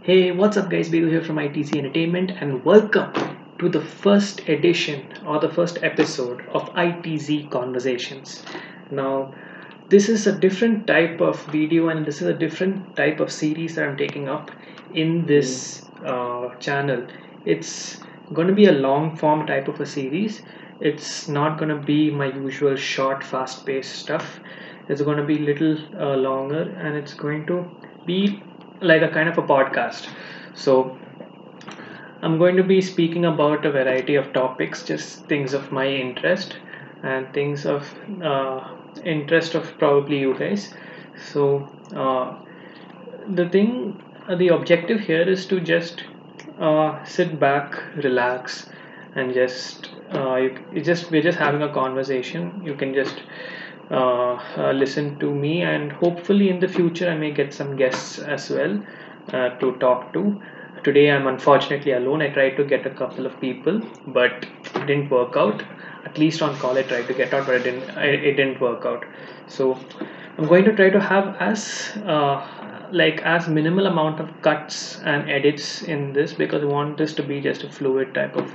Hey, what's up, guys? Bigu here from ITZ Entertainment, and welcome to the first edition or the first episode of ITZ Conversations. Now, this is a different type of video, and this is a different type of series that I'm taking up in this channel. It's going to be a long form type of a series. It's not going to be my usual short, fast paced stuff. It's going to be little longer, and it's going to be like a kind of a podcast. So I'm going to be speaking about a variety of topics, just things of my interest and things of interest of probably you guys. So the objective here is to just sit back, relax, and we're just having a conversation. You can just listen to me, and hopefully in the future I may get some guests as well to talk to. Today I'm unfortunately alone. I tried to get a couple of people, but it didn't work out. At least on call I tried to get out, but it didn't work out. So I'm going to try to have as minimal amount of cuts and edits in this, because I want this to be just a fluid type of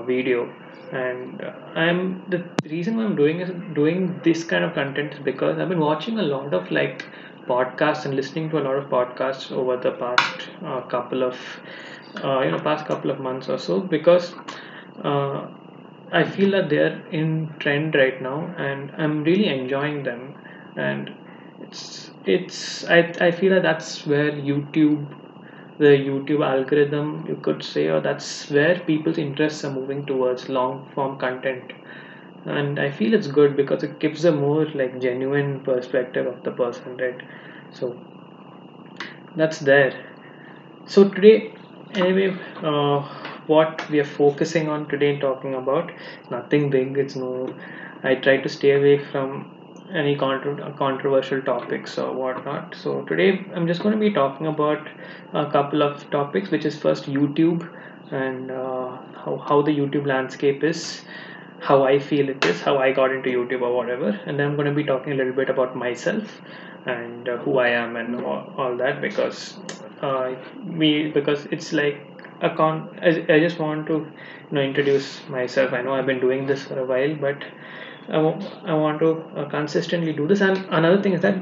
video. And I'm the reason why I'm doing this kind of content is because I've been watching a lot of podcasts and listening to a lot of podcasts over the past past couple of months or so, because uh, I feel that they're in trend right now, and I'm really enjoying them. And I feel that that's where the YouTube algorithm, you could say, or that's where people's interests are moving towards long form content. And I feel it's good because it gives a more genuine perspective of the person, right? So that's there. So today, anyway, what we are focusing on today and talking about, nothing big. It's no. I try to stay away from any controversial topics or whatnot. So today, I'm just going to be talking about a couple of topics, which is first YouTube, and how the YouTube landscape is, how I feel it is, how I got into YouTube or whatever. And then I'm going to be talking a little bit about myself and who I am and all that, because because it's like I just want to introduce myself. I know I've been doing this for a while, but I want to consistently do this. And another thing is that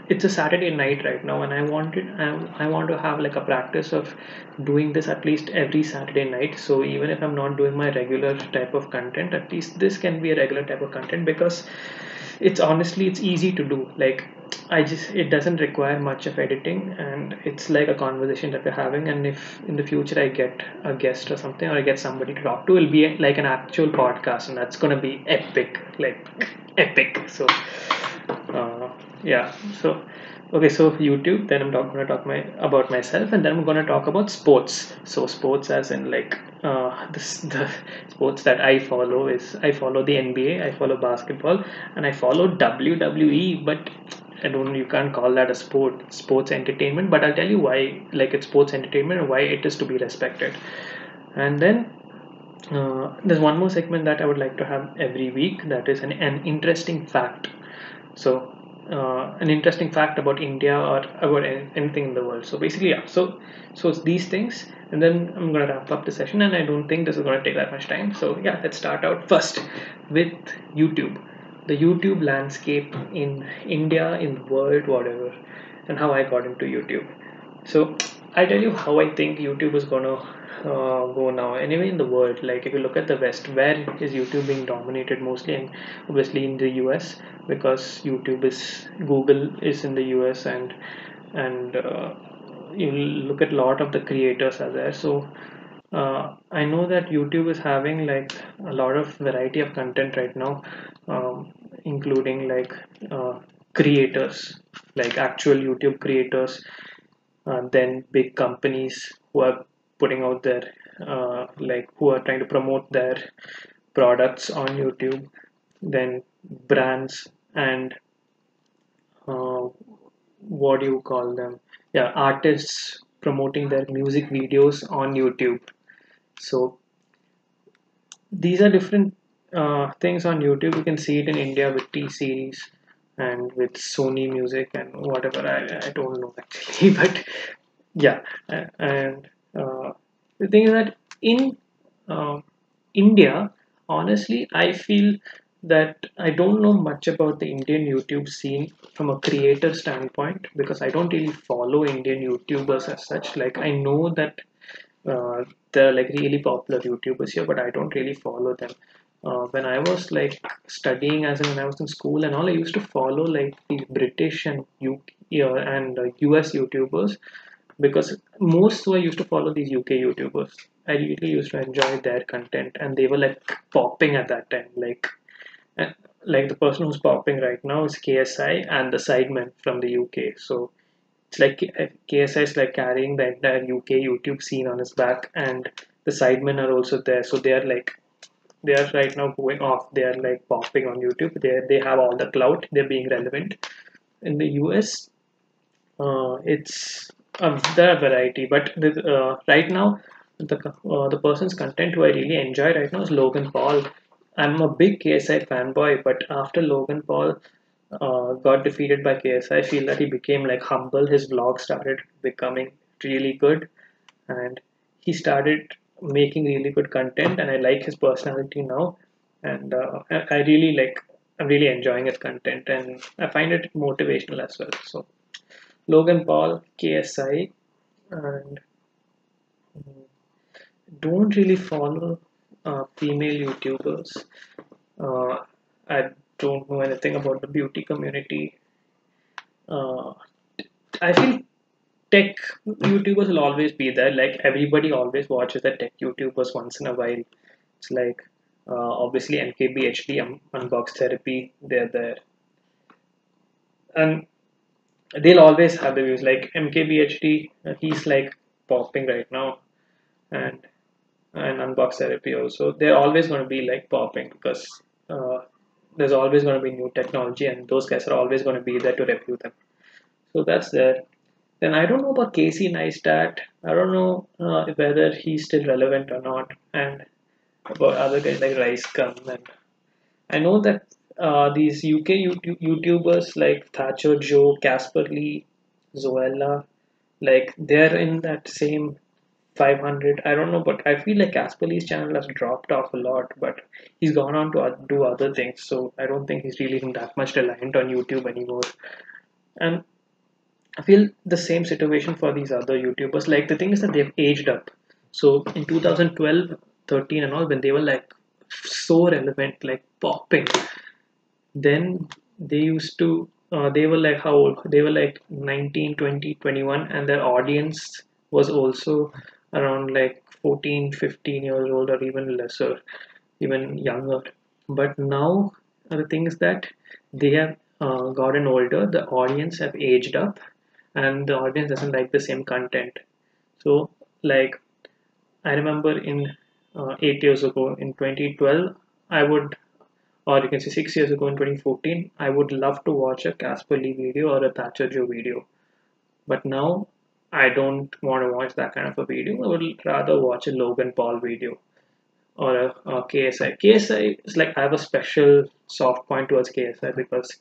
it's a Saturday night right now, and I want to have like a practice of doing this at least every Saturday night. So even if I'm not doing my regular type of content, at least this can be a regular type of content, because it's easy to do. It doesn't require much of editing, and it's like a conversation that we're having. And if in the future I get a guest or something, or I get somebody to talk to, it'll be like an actual podcast, and that's gonna be epic, like epic. So yeah. So okay, so YouTube. Then going to talk about myself, and then I'm going to talk about sports. So sports, as in the sports that I follow is, I follow the NBA, I follow basketball, and I follow WWE. But I don't. You can't call that a sports entertainment. But I'll tell you why. Like, it's sports entertainment and why it is to be respected. And then there's one more segment that I would like to have every week. That is an interesting fact. So, an interesting fact about India or about anything in the world. So basically, yeah. So it's these things, and then I'm gonna wrap up the session. And I don't think this is gonna take that much time. So yeah, let's start out first with YouTube, the YouTube landscape in India, in the world, whatever, and how I got into YouTube. So I tell you how I think YouTube is gonna go now. Anyway, in the world, like if you look at the West, where is YouTube being dominated mostly? And obviously in the US, because Google is in the US, and you look at a lot of the creators are there. So I know that YouTube is having like a lot of variety of content right now, including creators, like actual YouTube creators, then big companies who are putting out their who are trying to promote their products on YouTube, then brands, and uh, what do you call them? Yeah, artists promoting their music videos on YouTube. So these are different things on YouTube. You can see it in India with T series and with Sony Music and whatever. I don't know actually, but Yeah, and the thing is that in uh, India, honestly, I feel that I don't know much about the Indian YouTube scene from a creator standpoint because I don't really follow Indian YouTubers as such. Like I know that uh, they're like really popular YouTubers here, but I don't really follow them. When I was like studying, as in when I was in school and all, I used to follow like the British and UK and US YouTubers because most who I used to follow these UK YouTubers. I really used to enjoy their content, and they were like popping at that time. Uh, like the person who's popping right now is KSI and the Sidemen from the UK. So it's like KSI is like carrying the entire UK YouTube scene on his back, and the Sidemen are also there. So they are right now going off. They are like popping on YouTube. They have all the clout. They're being relevant. In the US, it's the variety, but right now the person's content who I really enjoy right now is Logan Paul. I'm a big KSI fanboy, but after Logan Paul got defeated by KSI, I feel that he became like humble. His vlog started becoming really good, and he started making really good content, and I like his personality now, and I really like. I'm really enjoying his content, and I find it motivational as well. So Logan Paul, KSI, and don't really follow female YouTubers. Uh, I don't know anything about the beauty community. Uh, I feel tech YouTubers will always be there. Like everybody always watches the tech YouTubers once in a while. It's like obviously MKBHD, Unbox Therapy, they're there. And they'll always have the views. Like MKBHD, he's like popping right now. And unbox therapy also, they're always going to be like popping because uh, there's always going to be new technology and those guys are always going to be there to review them. So that's there. Then I don't know about Casey Neistat. I don't know whether he's still relevant or not, and about other guys like Rice Gun. And I know that these UK YouTubers like Thatcher Joe, Casper Lee, Zoella, like they're in that same 500. I don't know, but I feel like Casper Lee's channel has dropped off a lot, but he's gone on to do other things. So I don't think he's really that much reliant on YouTube anymore. And I feel the same situation for these other YouTubers. Like the thing is that they've aged up. So in 2012, 13 and all, when they were like so relevant, like popping, then they used to, they were like how old? They were like 19, 20, 21, and their audience was also around like 14, 15 years old or even lesser, even younger. But now the thing is that they have gotten older, the audience have aged up, and the audience doesn't like the same content. So, like, I remember in 8 years ago in 2012, I would, or you can say 6 years ago in 2014, I would love to watch a Casper Lee video or a Thatcher Joe video. But now I don't want to watch that kind of a video. I would rather watch a Logan Paul video or a KSI. KSI is like I have a special soft point towards KSI because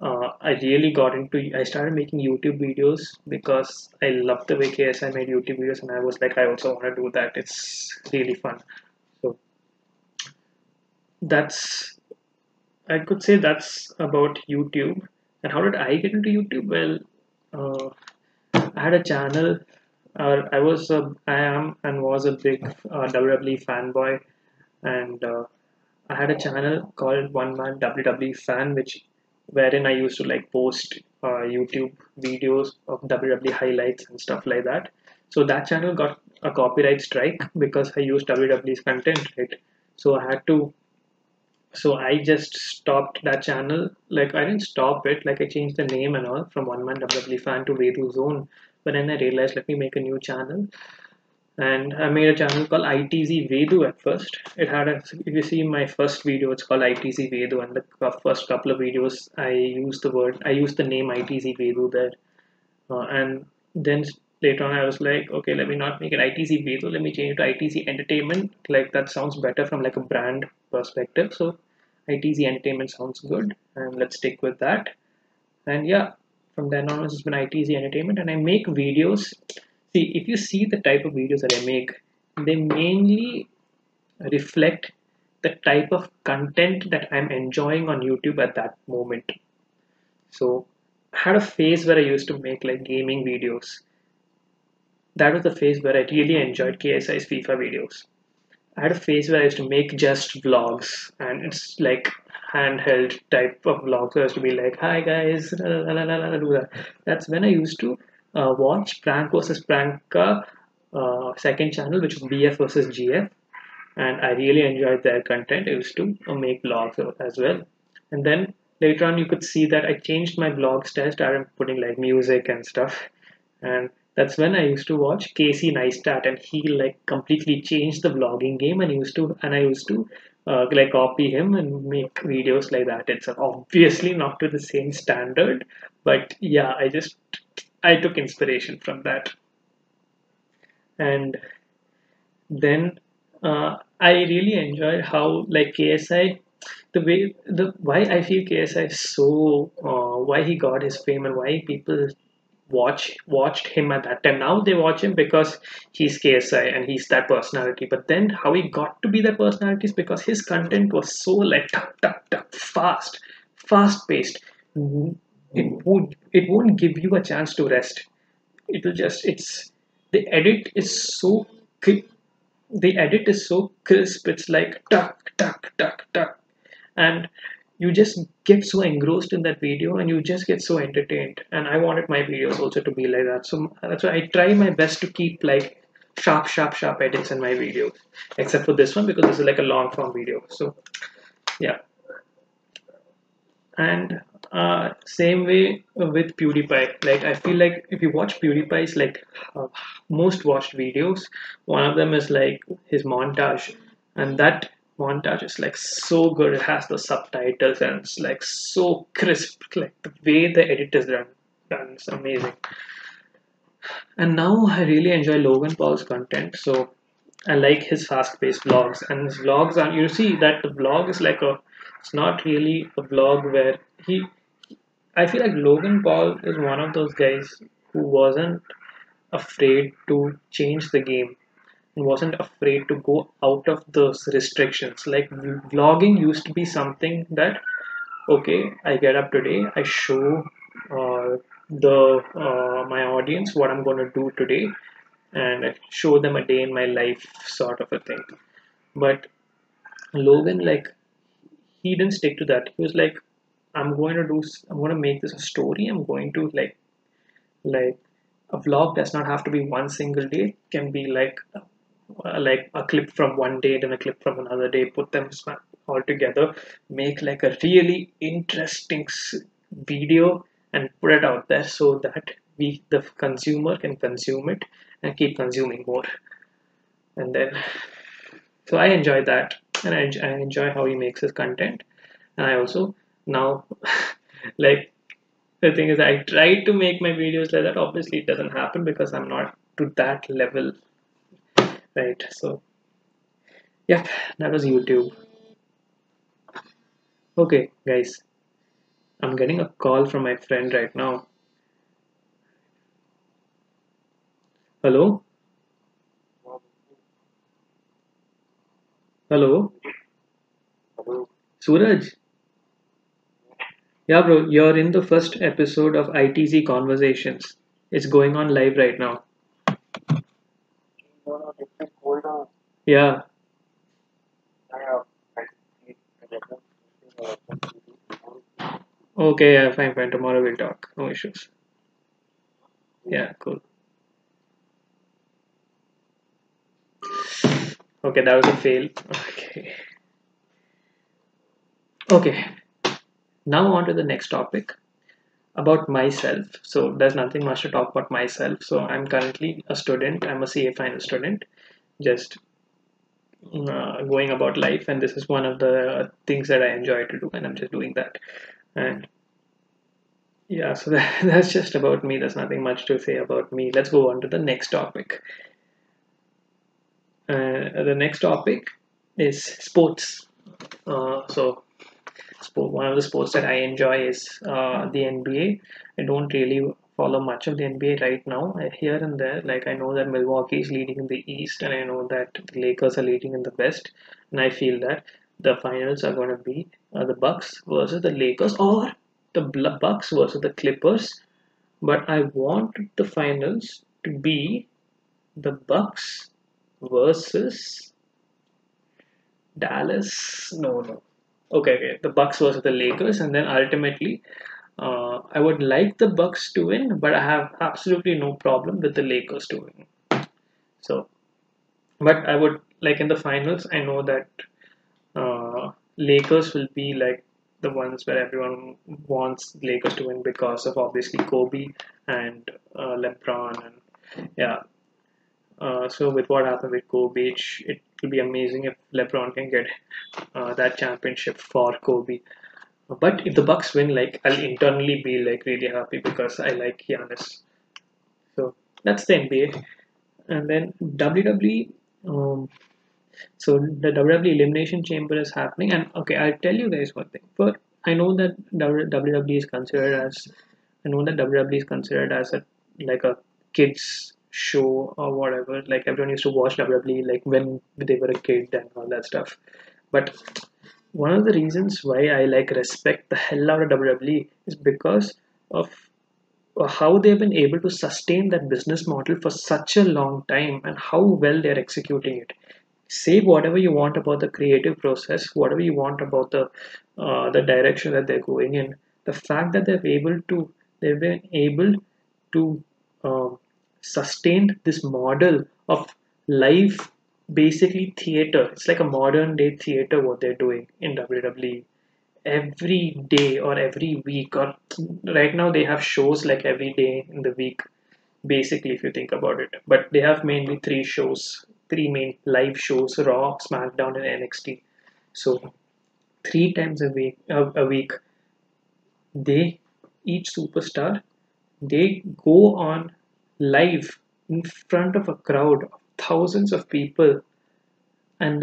I really got into. I started making YouTube videos because I love the way KSI made YouTube videos, and I was like, I also want to do that. It's really fun. So that's I could say that's about YouTube. And how did I get into YouTube? Well, uh, I had a channel. I am and was a big WWE fanboy, and I had a channel called One Man WWE Fan, which wherein I used to like post YouTube videos of WWE highlights and stuff like that. So that channel got a copyright strike because I used WWE's content, right? So I had to. So I just stopped that channel. Like I didn't stop it. Like I changed the name and all from One Man WWE Fan to Vedu Zone. But then I realized let me make a new channel, and I made a channel called ITZ Vedu at first. It had a, if you see my first video, it's called ITZ Vedu, and the first couple of videos I used the name ITZ Vedu there, and then later on I was like, okay, let me not make it ITZ Vedu, let me change it to ITZ Entertainment. Like that sounds better from like a brand perspective. So ITZ Entertainment sounds good, and let's stick with that. And yeah, from then on it's been ITZ Entertainment, and I make videos. See, if you see the type of videos that I make, they mainly reflect the type of content that I'm enjoying on YouTube at that moment. So I had a phase where I used to make like gaming videos. That was the phase where I really enjoyed KSI's FIFA videos. I had a phase where I used to make just vlogs, and it's like handheld type of vlogs. So I used to be like, "Hi guys," la, la, la, la, la, do that. That's when I used to watch Prank versus Pranka second channel, which was BF versus GF, and I really enjoyed their content. I used to make vlogs as well, and then later on you could see that I changed my vlog style, started putting like music and stuff, and that's when I used to watch Casey Neistat, and he like completely changed the vlogging game, and I used to like copy him and make videos like that. It's obviously not to the same standard, but yeah, I took inspiration from that, and then I really enjoyed how like KSI, the why I feel KSI is so why he got his fame and why people watched him at that time. Now they watch him because he's KSI and he's that personality. But then how he got to be that personality is because his content was so like tuck tuck tuck fast paced. It won't give you a chance to rest. It'll just it's the edit is so the edit is so crisp. It's like tuck tuck tuck tuck, and you just get so engrossed in that video and you just get so entertained. And I wanted my videos also to be like that, so that's why I try my best to keep like sharp edits in my videos, except for this one because this is like a long form video. So yeah, and same way with PewDiePie. Like I feel like if you watch PewDiePie's like most watched videos, one of them is like his montage, and that montage is like so good. It has the subtitles and it's like so crisp. Like the way the edit is done is amazing. And now I really enjoy Logan Paul's content. So I like his fast-paced vlogs, and his vlogs are you see that the vlog is like a it's not really a vlog where he I feel like Logan Paul is one of those guys who wasn't afraid to change the game and wasn't afraid to go out of those restrictions. Like vlogging used to be something that okay, I get up today, I show the my audience what I'm going to do today, and I show them a day in my life sort of a thing. But Logan, like, he didn't stick to that. He was like, I'm going to make this a story. I'm going to like a vlog does not have to be one single day. It can be like a clip from one day, then a clip from another day. Put them all together, make like a really interesting video, and put it out there so that the consumer, can consume it and keep consuming more. And then, so I enjoy that, and I enjoy how he makes his content. And I also now, like, the thing is, I try to make my videos like that. Obviously, it doesn't happen because I'm not to that level, right? So, yeah, that was YouTube. Okay, guys, I'm getting a call from my friend right now. Hello? Hello? Suraj? Yeah, bro, you're in the first episode of ITZ Conversations. It's going on live right now. Yeah, okay, yeah, fine, fine. Tomorrow we'll talk. No issues. Yeah, cool. Okay, that was a fail. Okay. Okay, now on to the next topic about myself. So there's nothing much to talk about myself. So I'm currently a student. I'm a CA final student, just going about life, and this is one of the things that I enjoy to do, and I'm just doing that. And yeah, so that's just about me. There's nothing much to say about me. Let's go on to the next topic. The next topic is sports. So one of the sports that I enjoy is the NBA. I don't really follow much of the NBA right now. Here and there, like I know that Milwaukee is leading in the East, and I know that the Lakers are leading in the West, and I feel that the finals are going to be the Bucks versus the Lakers, or the Bucks versus the Clippers. But I want the finals to be the Bucks versus Dallas. No, no. Okay, okay. The Bucks versus the Lakers, and then ultimately, I would like the Bucks to win, but I have absolutely no problem with the Lakers to win. So, but I would like in the finals. I know that Lakers will be like the ones where everyone wants Lakers to win because of obviously Kobe and LeBron, and yeah. So with what happened with Kobe, it will be amazing if LeBron can get that championship for Kobe. But if the Bucks win, like I'll internally be like really happy because I like Giannis. So that's the NBA. And then WWE. So the WWE Elimination Chamber is happening, and okay, I'll tell you guys one thing. For I know that WWE is considered as I know that WWE is considered as a like a kids show or whatever. Like everyone used to watch WWE like when they were a kid and all that stuff. But one of the reasons why I like respect the hell out of WWE is because of how they've been able to sustain that business model for such a long time and how well they're executing it. Say whatever you want about the creative process, whatever you want about the direction that they're going in. The fact that they've been able to um, sustain this model of live, basically theater. It's like a modern day theater what they're doing in WWE every day or every week, or right now they have shows like every day in the week, basically, if you think about it. But they have mainly three main live shows: Raw, SmackDown, and NXT. So three times a week, they each superstar they go on live in front of a crowd of thousands of people, and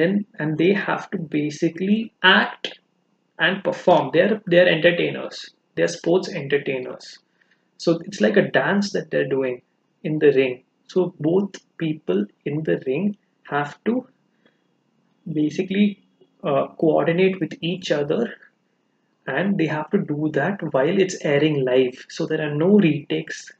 they have to basically act and perform. They're entertainers. They're sports entertainers. So it's like a dance that they're doing in the ring. So both people in the ring have to basically coordinate with each other, and they have to do that while it's airing live. So there are no retakes.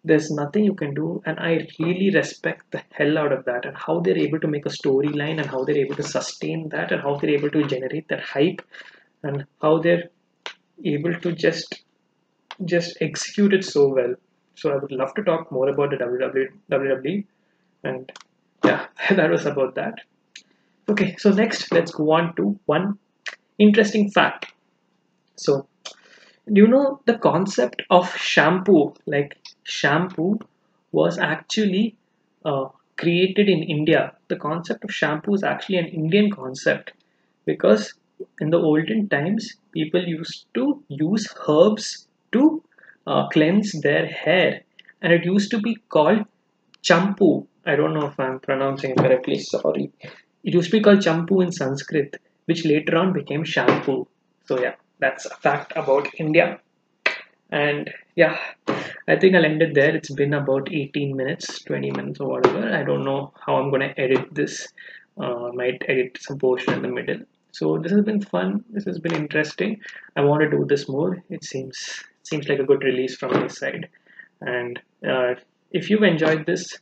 There's nothing you can do, and I really respect the hell out of that, and how they're able to make a storyline, and how they're able to sustain that, and how they're able to generate that hype, and how they're able to just execute it so well. So I would love to talk more about the WWE, and yeah, that was about that. Okay, so next let's go on to one interesting fact. So, do you know the concept of shampoo? Like shampoo was actually created in India. The concept of shampoo is actually an Indian concept because in the olden times people used to use herbs to cleanse their hair, and it used to be called champu. I don't know if I'm pronouncing it correctly, sorry. It used to be called champu in Sanskrit, which later on became shampoo. So yeah, that's a fact about India. And yeah, I think I'll end it there. It's been about 18 minutes, 20 minutes or whatever. I don't know how I'm gonna edit this. Might edit some portion in the middle. So this has been fun. This has been interesting. I want to do this more. It seems like a good release from my side. And if you've enjoyed this,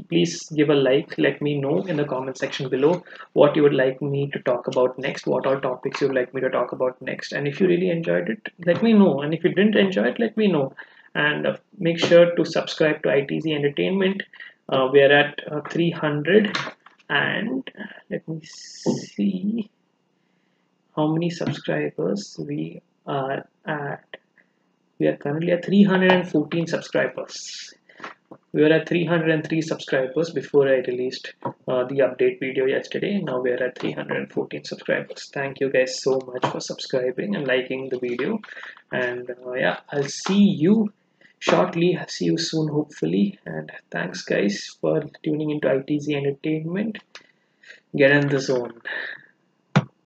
please give a like. Let me know in the comment section below what you would like me to talk about next, what all topics you would like me to talk about next. And if you really enjoyed it, let me know. And if you didn't enjoy it, let me know. And make sure to subscribe to ITZ Entertainment. We are at 300, and let me see how many subscribers we are at. We are currently at 314 subscribers. We were at 303 subscribers before I released the update video yesterday. Now we are at 314 subscribers. Thank you guys so much for subscribing and liking the video. And yeah, I'll see you shortly. See you soon, hopefully. And thanks, guys, for tuning into ITZ Entertainment. Get in the zone.